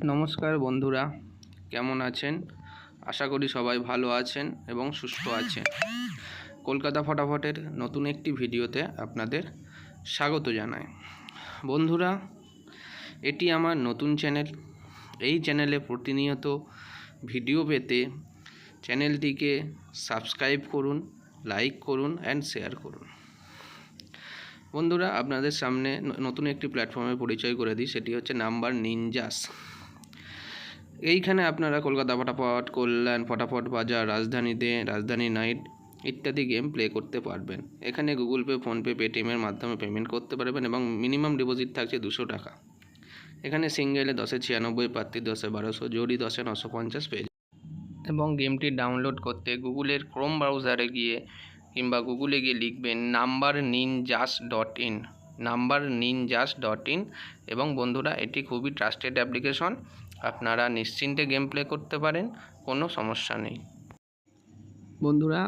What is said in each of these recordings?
নমস্কার বন্ধুরা, কেমন আছেন? আশা করি সবাই ভালো আছেন এবং সুস্থ আছেন। কলকাতা ফটাফটের নতুন একটি ভিডিওতে আপনাদের স্বাগত জানাই। বন্ধুরা, এটি আমার নতুন চ্যানেল। এই চ্যানেলে প্রতিনিয়ত ভিডিও পেতে চ্যানেলটিকে সাবস্ক্রাইব করুন, লাইক করুন অ্যান্ড শেয়ার করুন। বন্ধুরা, আপনাদের সামনে নতুন একটি প্ল্যাটফর্মের পরিচয় করে দিই, সেটি হচ্ছে নাম্বার নিনজাস। এইখানে আপনারা কলকাতা ফটাফট, কল্যাণ ফটাফট বাজার, রাজধানী নাইট ইত্যাদি গেম প্লে করতে পারবেন। এখানে গুগল পে, ফোনপে, পেটিএমের মাধ্যমে পেমেন্ট করতে পারবেন এবং মিনিমাম ডিপোজিট থাকছে 200 টাকা। এখানে সিঙ্গেলে 10-এ 96, পাত্তি 10-এ 1200, জোড়ি 10-এ 950 পেয়ে যাবেন। এবং গেমটি ডাউনলোড করতে গুগলের ক্রোম ব্রাউজারে গিয়ে কিংবা গুগলে গিয়ে লিখবেন numberninjas.in এবং বন্ধুরা, এটি খুবই ট্রাস্টেড অ্যাপ্লিকেশন। আপনারা নিশ্চিন্তে গেম প্লে করতে পারেন, কোনো সমস্যা নেই। বন্ধুরা,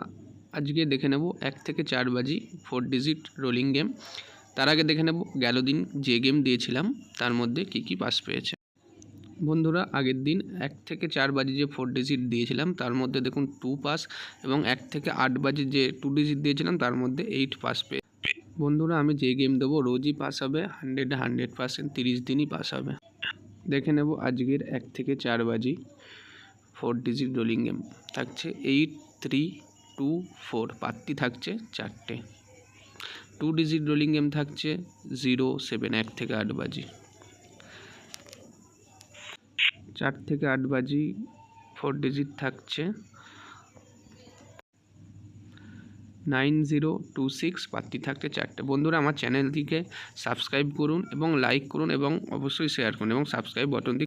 আজকে দেখে নেব 1 থেকে 4 বাজি 4 ডিজিট রোলিং গেম। তার আগে দেখে নেব গেল দিন যে গেম দিয়েছিলাম তার মধ্যে কি পাস পেয়েছে। বন্ধুরা, আগের দিন 1 থেকে 4 বাজি যে 4 ডিজিট দিয়েছিলাম তার মধ্যে দেখুন 2 পাস, এবং 1 থেকে 8 বাজি যে 2 ডিজিট দিয়েছিলাম তার মধ্যে 8 পাস পেয়ে। বন্ধুরা, আমি যে গেম দেবো রোজই পাস হবে, 100% 30 দিনই পাস হবে। দেখে নেব আজকের 1 থেকে 4 বাজি 4 ডিজিট রোলিং গেম। থাকছে 8, 3, 2, 4, পাত্তি থাকছে 4টে। 2 ডিজিট রোলিং গেম থাকছে 0, 7, 1 থেকে 8 বাজি। 4 থেকে 8 বাজি 4 ডিজিট থাকছে 9026, পাত্তি থাকছে 4টে। বন্ধুরা, আমার চ্যানেলটিকে সাবস্ক্রাইব করুন এবং লাইক করুন এবং অবশ্যই শেয়ার করুন এবং সাবস্ক্রাইব বাটনটি